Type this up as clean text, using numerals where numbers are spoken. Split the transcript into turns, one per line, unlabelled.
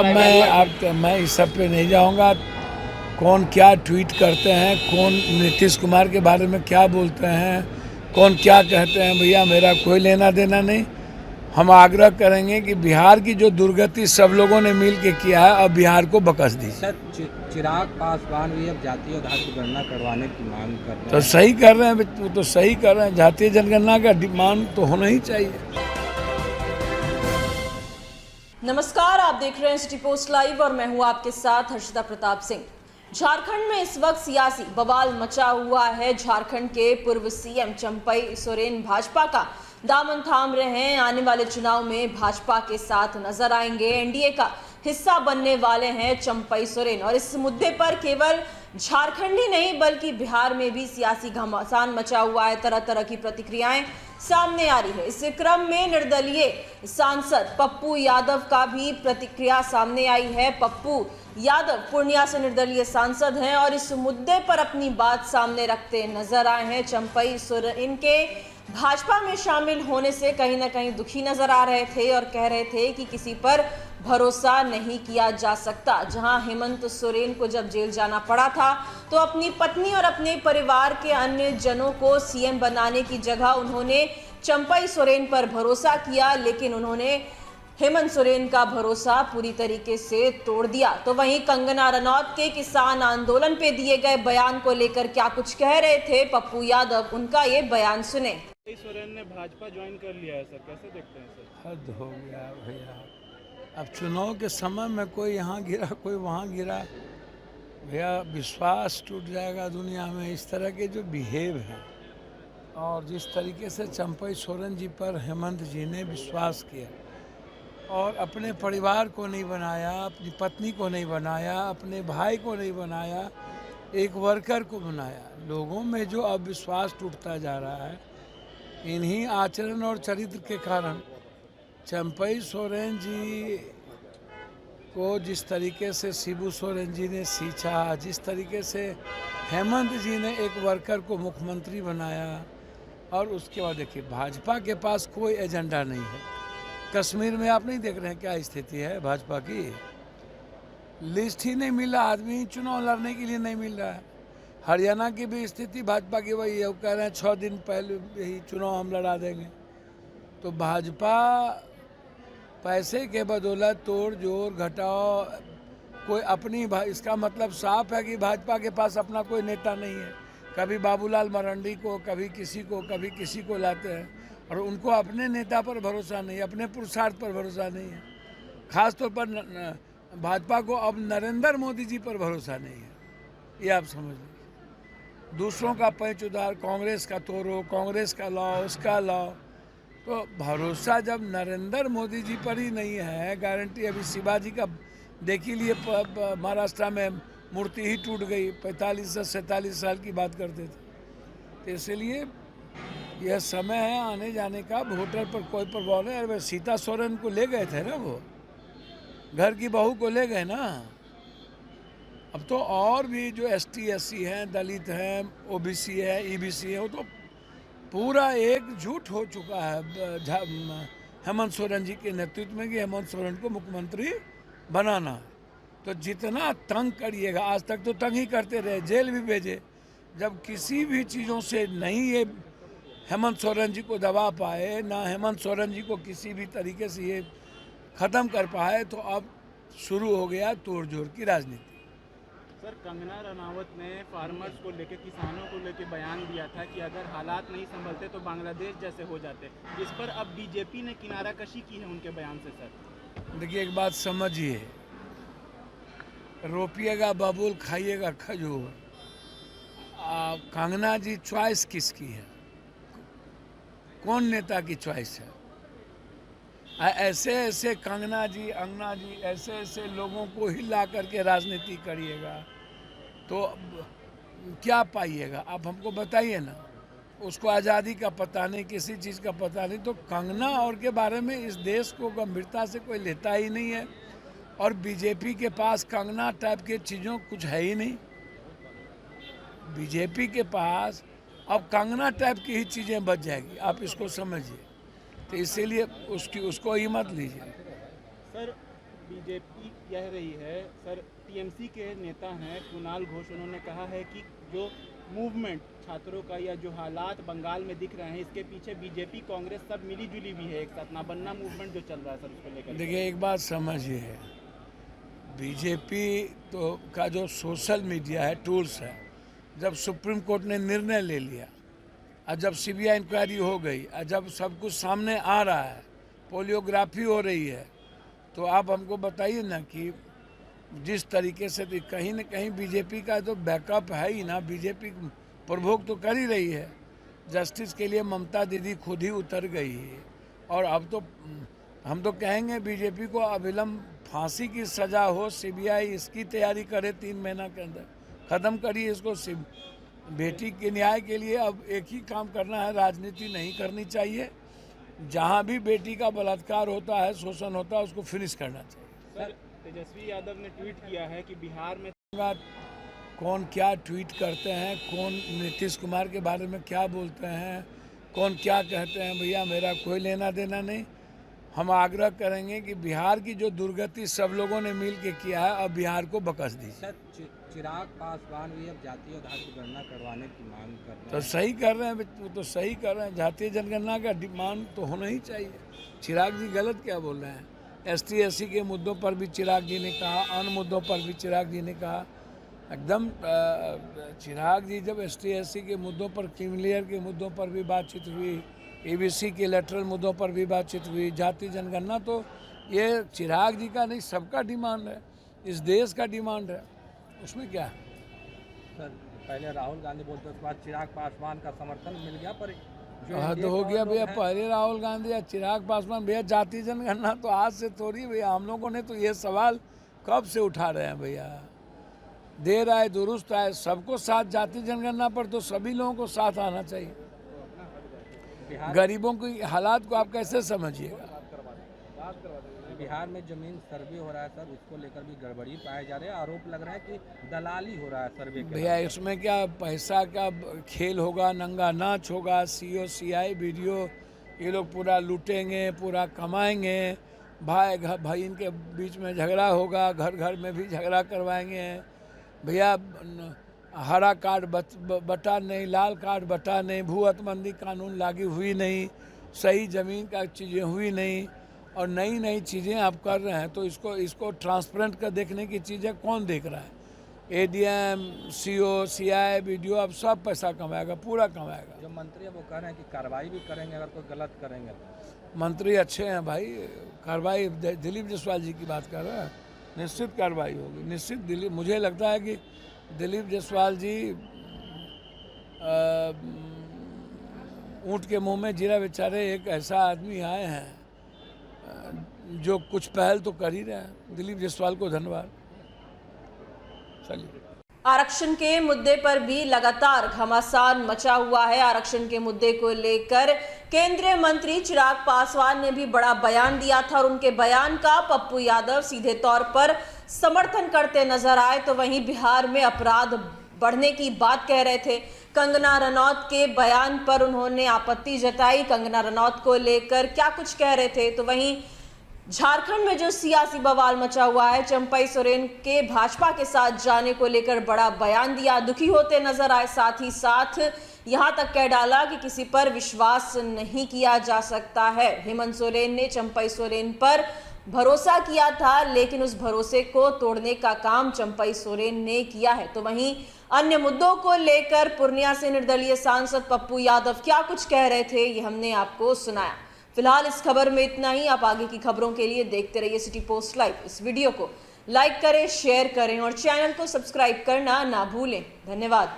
मैं इस सब पे नहीं जाऊंगा। कौन क्या ट्वीट करते हैं, कौन नीतीश कुमार के बारे में क्या बोलते हैं, कौन क्या कहते हैं, भैया मेरा कोई लेना देना नहीं। हम आग्रह करेंगे कि बिहार की जो दुर्गति सब लोगों ने मिल के किया है, अब बिहार को बकस दीजिए।
सर, चिराग पासवान भी अब जातीय आधार की गणना करवाने की मांग कर रहे हैं।
तो सही कर रहे हैं, वो तो सही कर रहे हैं। जातीय जनगणना का डिमांड तो होना ही चाहिए।
नमस्कार, आप देख रहे हैं सिटी पोस्ट लाइव और मैं हूं आपके साथ हर्षिता प्रताप सिंह। झारखंड में इस वक्त सियासी बवाल मचा हुआ है। झारखंड के पूर्व सीएम चंपई सोरेन भाजपा का दामन थाम रहे हैं। आने वाले चुनाव में भाजपा के साथ नजर आएंगे। एनडीए का हिस्सा बनने वाले हैं चंपई सोरेन और इस मुद्दे पर केवल झारखंड ही नहीं बल्कि बिहार में भी सियासी घमासान मचा हुआ है। तरह तरह की प्रतिक्रियाएं सामने आ रही है। इस क्रम में निर्दलीय सांसद पप्पू यादव का भी प्रतिक्रिया सामने आई है। पप्पू यादव पूर्णिया से निर्दलीय सांसद हैं और इस मुद्दे पर अपनी बात सामने रखते नजर आए हैं। चंपई सोरेन के भाजपा में शामिल होने से कहीं ना कहीं दुखी नजर आ रहे थे और कह रहे थे कि किसी पर भरोसा नहीं किया जा सकता। जहां हेमंत सोरेन को जब जेल जाना पड़ा था तो अपनी पत्नी और अपने परिवार के अन्य जनों को सीएम बनाने की जगह उन्होंने चंपई सोरेन पर भरोसा किया, लेकिन उन्होंने हेमंत सोरेन का भरोसा पूरी तरीके से तोड़ दिया। तो वहीं कंगना रनौत के किसान आंदोलन पे दिए गए बयान को लेकर क्या कुछ कह रहे थे पप्पू यादव, उनका ये बयान सुने।
सोरेन ने भाजपा ज्वाइन कर लिया है सर, कैसे देखते हैं सर?
हद हो गया भैया। अब चुनाव के समय में कोई यहाँ गिरा कोई वहाँ गिरा, भैया विश्वास टूट जाएगा दुनिया में। इस तरह के जो बिहेव हैं और जिस तरीके से चंपई सोरेन जी पर हेमंत जी ने विश्वास किया और अपने परिवार को नहीं बनाया, अपनी पत्नी को नहीं बनाया, अपने भाई को नहीं बनाया, एक वर्कर को बनाया। लोगों में जो अब विश्वास टूटता जा रहा है इन्हीं आचरण और चरित्र के कारण। चंपई सोरेन जी को जिस तरीके से शिबू सोरेन जी ने सींचा, जिस तरीके से हेमंत जी ने एक वर्कर को मुख्यमंत्री बनाया, और उसके बाद देखिए भाजपा के पास कोई एजेंडा नहीं है। कश्मीर में आप नहीं देख रहे हैं क्या स्थिति है भाजपा की? लिस्ट ही नहीं मिला, आदमी चुनाव लड़ने के लिए नहीं मिल रहा है। हरियाणा की भी स्थिति भाजपा की वही है, वो कह रहे हैं 6 दिन पहले ही चुनाव हम लड़ा देंगे। तो भाजपा पैसे के बदौलत तोड़ जोड़ घटाओ कोई अपनी इसका मतलब साफ है कि भाजपा के पास अपना कोई नेता नहीं है। कभी बाबूलाल मरांडी को, कभी किसी को लाते हैं और उनको अपने नेता पर भरोसा नहीं, अपने पुरुषार्थ पर भरोसा नहीं है। खासतौर पर भाजपा को अब नरेंद्र मोदी जी पर भरोसा नहीं है, ये आप समझ लीजिए। दूसरों का पैंच उधार, कांग्रेस का तोड़ो, कांग्रेस का लाओ, उसका लाओ। तो भरोसा जब नरेंद्र मोदी जी पर ही नहीं है, गारंटी अभी शिवाजी का देख ही लिए, महाराष्ट्र में मूर्ति ही टूट गई। 45 से 47 साल की बात करते थे। तो इसलिए यह समय है आने जाने का, वोटर पर कोई प्रभाव नहीं। अरे सीता सोरेन को ले गए थे ना, वो घर की बहू को ले गए ना। अब तो और भी जो ST SC हैं, दलित हैं, OBC है, EBC है, वो तो पूरा एकजुट हो चुका है हेमंत सोरेन जी के नेतृत्व में कि हेमंत सोरेन को मुख्यमंत्री बनाना। तो जितना तंग करिएगा, आज तक तो तंग ही करते रहे, जेल भी भेजे। जब किसी भी चीज़ों से नहीं ये हेमंत सोरेन जी को दबा पाए, ना हेमंत सोरेन जी को किसी भी तरीके से ये ख़त्म कर पाए, तो अब शुरू हो गया तोड़ जोड़ की राजनीति।
सर, कंगना रनावत ने फार्मर्स को लेके, किसानों को लेके बयान दिया था कि अगर हालात नहीं संभलते तो बांग्लादेश जैसे हो जाते। इस पर अब बीजेपी ने किनारा कशी की है उनके बयान से। सर
देखिए, एक बात समझिए, रोपिएगा बबूल, खाइएगा खजूर। कंगना जी चॉइस किसकी है? कौन नेता की चॉइस है? ऐसे ऐसे कंगना जी, अंगना जी, ऐसे ऐसे लोगों को ही ला करके राजनीति करिएगा तो क्या पाइएगा? आप हमको बताइए ना। उसको आज़ादी का पता नहीं, किसी चीज़ का पता नहीं। तो कंगना और के बारे में इस देश को गंभीरता से कोई लेता ही नहीं है। और बीजेपी के पास कंगना टाइप के चीज़ों कुछ है ही नहीं। बीजेपी के पास अब कंगना टाइप की ही चीज़ें बच जाएगी, आप इसको समझिए। तो इसीलिए उसको ही मत लीजिए।
सर, बीजेपी कह रही है सर, टीएमसी के नेता हैं कुणाल घोष, उन्होंने कहा है कि जो मूवमेंट छात्रों का या जो हालात बंगाल में दिख रहे हैं, इसके पीछे बीजेपी कांग्रेस सब मिली जुली भी है एक साथ। ना बनना मूवमेंट जो चल रहा है सर, उसको लेकर
देखिए एक बात समझिए, बीजेपी तो का जो सोशल मीडिया है, टूल्स है, जब सुप्रीम कोर्ट ने निर्णय ले लिया और जब सीबीआई इंक्वायरी हो गई और जब सब कुछ सामने आ रहा है, पोलियोग्राफी हो रही है, तो आप हमको बताइए ना कि जिस तरीके से भी कहीं न कहीं बीजेपी का जो बैकअप है ही ना, बीजेपी प्रभोग तो कर ही रही है। जस्टिस के लिए ममता दीदी खुद ही उतर गई है और अब तो हम तो कहेंगे बीजेपी को अविलंब फांसी की सज़ा हो, सीबीआई इसकी तैयारी करे 3 महीना के अंदर, ख़त्म करिए इसको। बेटी के न्याय के लिए अब एक ही काम करना है, राजनीति नहीं करनी चाहिए। जहाँ भी बेटी का बलात्कार होता है, शोषण होता है, उसको फिनिश करना चाहिए।
सर, तेजस्वी यादव ने ट्वीट किया है कि बिहार में
कौन क्या ट्वीट करते हैं, कौन नीतीश कुमार के बारे में क्या बोलते हैं, कौन क्या कहते हैं, भैया मेरा कोई लेना देना नहीं। हम आग्रह करेंगे कि बिहार की जो दुर्गति सब लोगों ने मिल के किया है, अब बिहार को बकस दीजिए।
सर चिराग पासवान भी अब जातीय आधार की गणना करवाने की मांग कर रहे हैं।
तो सही कर रहे हैं, वो तो सही कर रहे हैं। जातीय जनगणना का डिमांड तो होना ही चाहिए। चिराग जी गलत क्या बोल रहे हैं? ST SC के मुद्दों पर भी चिराग जी ने कहा, अन्य मुद्दों पर भी चिराग जी ने कहा। एकदम चिराग जी जब ST SC के मुद्दों पर, क्रीमिलियर के मुद्दों पर भी बातचीत हुई, ABC के लेटरल मुद्दों पर भी बातचीत हुई, जाति जनगणना तो ये चिराग जी का नहीं, सबका डिमांड है, इस देश का डिमांड है, उसमें क्या है?
सर पहले राहुल गांधी बोलते, उसके बाद चिराग पासवान का समर्थन मिल गया, पर जो
हद हो गया भैया। पहले राहुल गांधी या चिराग पासवान, भैया जाति जनगणना तो आज से थोड़ी भैया, हम लोगों ने तो ये सवाल कब से उठा रहे हैं भैया। देर आए दुरुस्त आए, सबको साथ, जाति जनगणना पर तो सभी लोगों को साथ आना चाहिए। गरीबों की हालात को आप कैसे समझिएगा?
बिहार में जमीन सर्वे हो रहा है सर, उसको लेकर भी गड़बड़ी पाए जा रहे हैं, आरोप लग रहा है कि दलाली हो रहा है सर्वे के।
भैया इसमें क्या पैसा का खेल होगा, नंगा नाच होगा, CO CI वीडियो ये लोग पूरा लूटेंगे, पूरा कमाएंगे, भाई इनके बीच में झगड़ा होगा, घर घर में भी झगड़ा करवाएंगे। भैया हरा कार्ड बटा नहीं, लाल कार्ड बटा नहीं, भू-अतमंदी कानून लागू हुई नहीं, सही ज़मीन का चीज़ें हुई नहीं, और नई नई चीज़ें आप कर रहे हैं, तो इसको ट्रांसपेरेंट कर देखने की चीज़ें कौन देख रहा है? ADM, CO CI वीडियो, अब सब पैसा कमाएगा, पूरा कमाएगा।
जो मंत्री है वो कह रहे हैं कि कार्रवाई भी करेंगे अगर कोई गलत करेंगे तो।
मंत्री अच्छे हैं भाई, कार्रवाई दिलीप जायसवाल जी की बात कर रहे हैं, निश्चित कार्रवाई होगी, निश्चित। मुझे लगता है कि दिलीप जायसवाल जी ऊँट के मुंह में जीरा बेचारे, एक ऐसा आदमी आए हैं जो कुछ पहल तो कर ही रहे हैं। दिलीप जायसवाल को धन्यवाद। चलिए,
आरक्षण के मुद्दे पर भी लगातार घमासान मचा हुआ है। आरक्षण के मुद्दे को लेकर केंद्रीय मंत्री चिराग पासवान ने भी बड़ा बयान दिया था और उनके बयान का पप्पू यादव सीधे तौर पर समर्थन करते नजर आए। तो वहीं बिहार में अपराध बढ़ने की बात कह रहे थे। कंगना रनौत के बयान पर उन्होंने आपत्ति जताई। कंगना रनौत को लेकर क्या कुछ कह रहे थे। तो वहीं झारखंड में जो सियासी बवाल मचा हुआ है, चंपई सोरेन के भाजपा के साथ जाने को लेकर बड़ा बयान दिया, दुखी होते नजर आए। साथ ही साथ यहां तक कह डाला कि किसी पर विश्वास नहीं किया जा सकता है। हेमंत सोरेन ने चंपई सोरेन पर भरोसा किया था, लेकिन उस भरोसे को तोड़ने का काम चंपई सोरेन ने किया है। तो वहीं अन्य मुद्दों को लेकर पूर्णिया से निर्दलीय सांसद पप्पू यादव क्या कुछ कह रहे थे, ये हमने आपको सुनाया। फिलहाल इस खबर में इतना ही। आप आगे की खबरों के लिए देखते रहिए सिटी पोस्ट लाइव। इस वीडियो को लाइक करें, शेयर करें और चैनल को सब्सक्राइब करना ना भूलें। धन्यवाद।